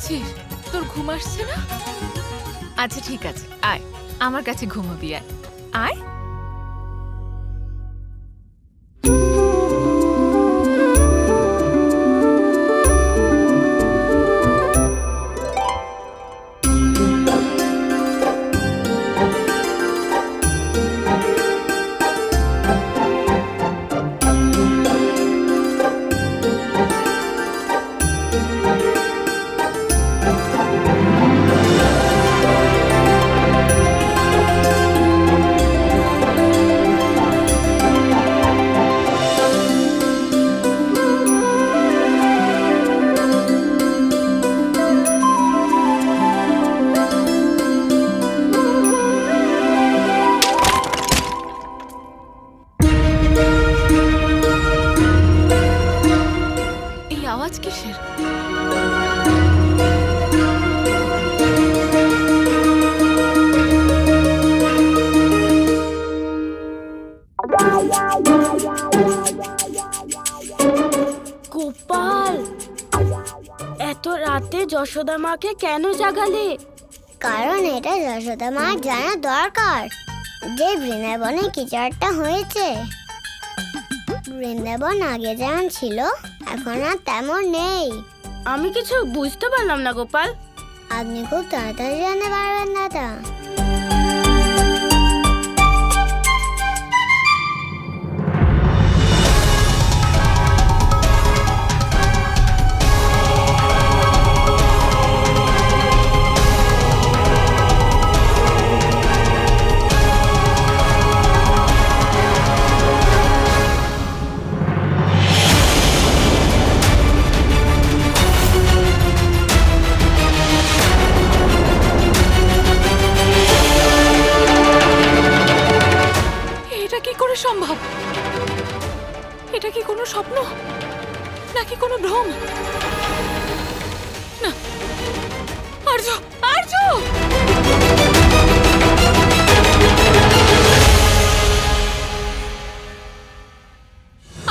করছিস? তোর ঘুম আসছে না? আচ্ছা ঠিক আছে, আয় আমার কাছে ঘুমাবি, আয় আয়। এই আওয়াজ কিসের? গোপাল, এত রাতে যশোদা মাকে কেন জাগালে? কারণ এটা যশোদা মার জানা দরকার যে বৃন্দাবনে কিছু একটা হয়েছে। বৃন্দাবন আগে যেমন ছিল এখন আর তেমন নেই। আমি কিছু বুঝতে পারলাম না গোপাল। আপনি খুব তাড়াতাড়ি জানতে পারবেন না তা। এটা কি করে সম্ভব? এটা কি কোনো স্বপ্ন নাকি কোনো ভ্রম? না, আর্য, আর্য!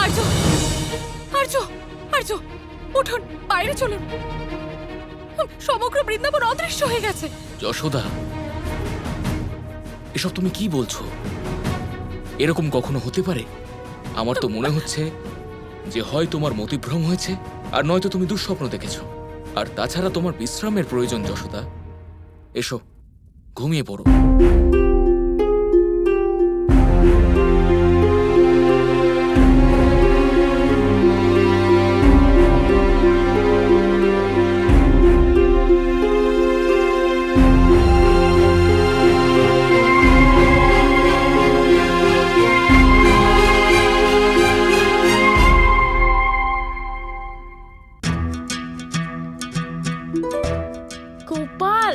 আর্য, আর্য, আর্য, উঠুন, বাইরে চলুন। সমগ্র বৃন্দাবন অদৃশ্য হয়ে গেছে। যশোদা, এসব তুমি কি বলছো? এরকম কখনো হতে পারে? আমার তো মনে হচ্ছে যে হয় তোমার মতিভ্রম হয়েছে আর নয়তো তুমি দুঃস্বপ্ন দেখেছো। আর তাছাড়া তোমার বিশ্রামের প্রয়োজন যশোদা। এসো, ঘুমিয়ে পড়ো। গোপাল,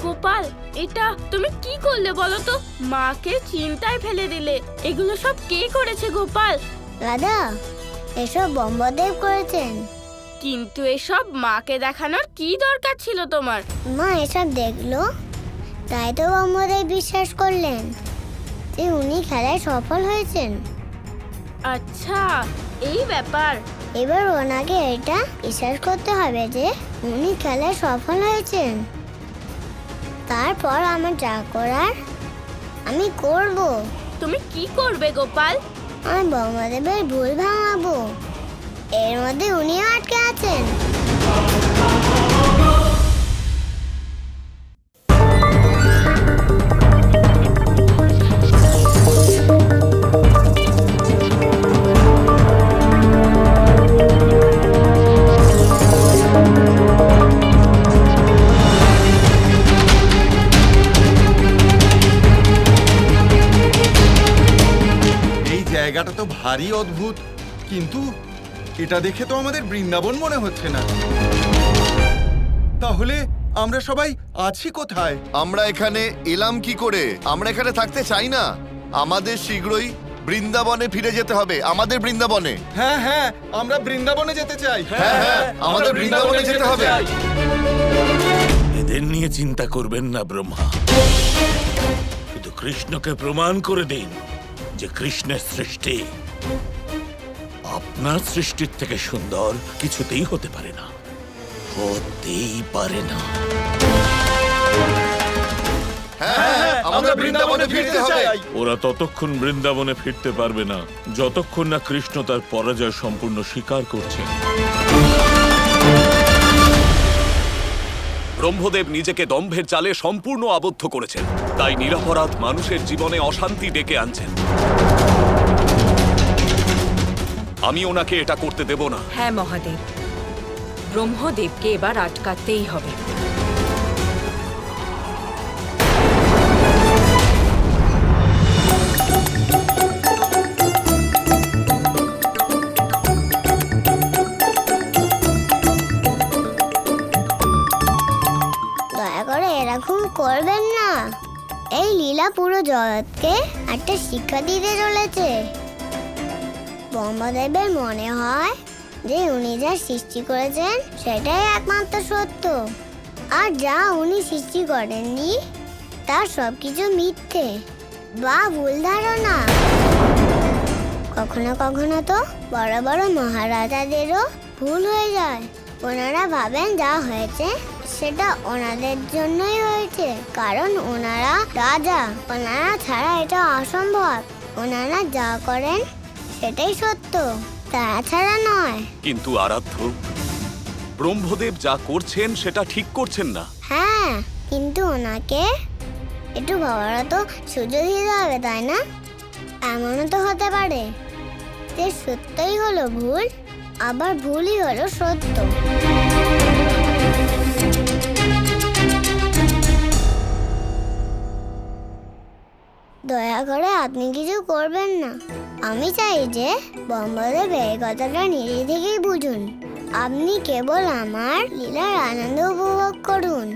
গোপাল, এটা তুমি কি করলে বলো তো? মাকে চিন্তায় ফেলে দিলে। এগুলো সব কে করেছে গোপাল? দাদা, এসব ব্রহ্মদেব করেছেন। কিন্তু এসব মাকে দেখানোর কি দরকার ছিল তোমার? মা এসব দেখলো তাই তো ব্রহ্মদেব বিশ্বাস করলেন যে উনি খেলায় সফল হয়েছেন। আচ্ছা, এই ব্যাপার। এবার ওনাকে এটা বিশ্বাস করতে হবে যে উনি খেলায় সফল হয়েছেন। তারপর আমার যা করার আমি করব। তুমি কি করবে গোপাল? আমি ব্রহ্মদেবের ভুল ভাঙাবো। এর মধ্যে উনিও আটকে আছেন। জায়গাটা তো ভারী অদ্ভুত, কিন্তু এটা দেখে তো আমাদের বৃন্দাবন মনে হচ্ছে না। তাহলে আমরা সবাই আছি কোথায়? আমরা এখানে এলাম কি করে? আমরা এখানে থাকতে চাই না। আমাদের শীঘ্রই বৃন্দাবনে ফিরে যেতে হবে, আমাদের বৃন্দাবনে। হ্যাঁ হ্যাঁ, আমরা বৃন্দাবনে যেতে চাই। হ্যাঁ হ্যাঁ, আমাদের বৃন্দাবনে যেতে হবে। এদের নিয়ে চিন্তা করবেন না ব্রহ্মা, শুধু কৃষ্ণকে প্রমাণ করে দিন যে কৃষ্ণের সৃষ্টি আপনার সৃষ্টির থেকে সুন্দর কিছুতেই হতে পারে না, হতেই পারে না। হ্যাঁ, আমরা বৃন্দাবনে ফিরতে হবে। ওরা ততক্ষণ বৃন্দাবনে ফিরতে পারবে না যতক্ষণ না কৃষ্ণ তার পরাজয় সম্পূর্ণ স্বীকার করছেন। ব্রহ্মদেব নিজেকে দম্ভের জালে সম্পূর্ণ আবদ্ধ করেছেন, তাই নিরপরাধ মানুষের জীবনে অশান্তি ডেকে আনছেন। আমি ওনাকে এটা করতে দেব না। হ্যাঁ মহাদেব, ব্রহ্মদেবকে এবার আটকাতেই হবে। দয়া করে এরকম করবেন না। এই লীলা পুরো জগৎকে একটা শিক্ষা দিতে চলেছে। ব্রহ্মদেবের মনে হয় যে উনি যা সৃষ্টি করেছেন সেটাই একমাত্র সত্য, আর যা উনি সৃষ্টি করেননি তার সবকিছু মিথ্যে বা ভুল ধারণা। কখনো কখনো তো বড় বড় মহারাজাদেরও ভুল হয়ে যায়। ওনারা ভাবেন যা হয়েছে সেটা ওনাদের জন্যই হয়েছে, কারণ ওনারা রাজা। ওনারা ছাড়া এটা অসম্ভব। ওনারা যা করেন সেটাই সত্য, তাছাড়া নয়। কিন্তু আরাধ্য, ব্রহ্মদেব যা করছেন সেটা ঠিক করছেন না। হ্যাঁ, কিন্তু ওনাকে একটু ভাবারও তো সুযোগ দিতে হবে, তাই না? এমনও তো হতে পারে যে সত্যই হলো ভুল, আবার ভুলই হলো সত্য। দয়া করে আপনি কিছু করবেন না। আমি চাই যে ব্রহ্মদেব এই কথাটা নিজে থেকেই বুঝুন। আপনি কেবল আমার লীলার আনন্দ উপভোগ করুন।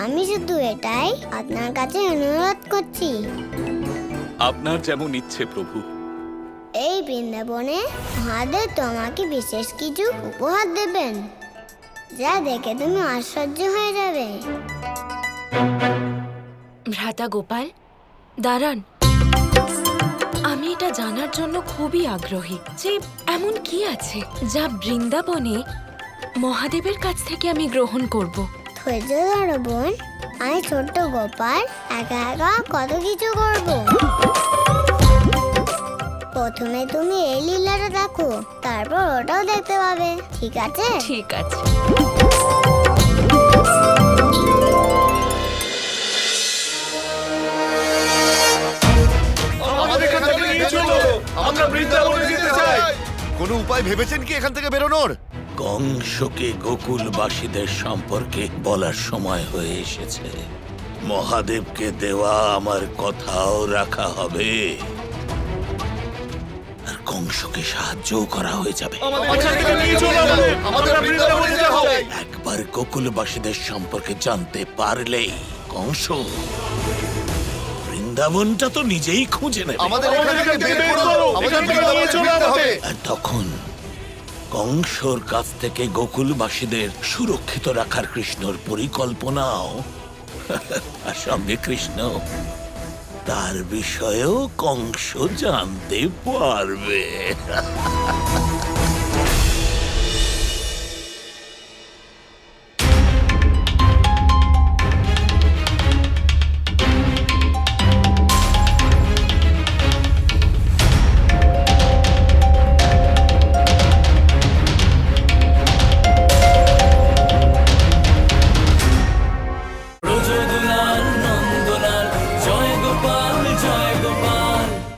আমি শুধু এটাই আপনার কাছে অনুরোধ করছি। আপনার যেমন ইচ্ছে প্রভু। এই বৃন্দাবনে মহাদেব তোমাকে বিশেষ কিছু উপহার দেবেন, যা দেখে তুমি আশ্চর্য হয়ে যাবে। ভ্রাতা গোপাল, দাঁড়ান। আমি এটা জানার জন্য খুবই আগ্রহী যে এমন কি আছে যা বৃন্দাবনে মহাদেবের কাছ থেকে আমি গ্রহণ করব। ধৈর্য ধরো বোন, আমি ছোট্ট গোপাল একা একা কত কিছু করব। প্রথমে তুমি এই লীলাটা দেখো, তারপর ওটাও দেখতে পাবে, ঠিক আছে? ঠিক আছে। কোনো উপায় ভেবেছেন কি এখান থেকে বেরোনোর? কংসকে গোকুলবাসীদের সম্পর্কে বলার সময় হয়ে এসেছে। মহাদেবকে দেওয়া আমার কথাও রাখা হবে, আর কংসকে সাহায্যও করা হয়ে যাবে। একবার গোকুলবাসীদের সম্পর্কে জানতে পারলেই কংস বৃন্দাবনটা তো নিজেই খুঁজে নেবে। আমাদের এখান থেকে বের করো, আমাদের বৃন্দাবনে ফিরতে হবে। আর তখন কংসর কাছ থেকে গোকুলবাসীদের সুরক্ষিত রাখার কৃষ্ণর পরিকল্পনাও আর সঙ্গে কৃষ্ণ তার বিষয়েও কংস জানতে পারবে।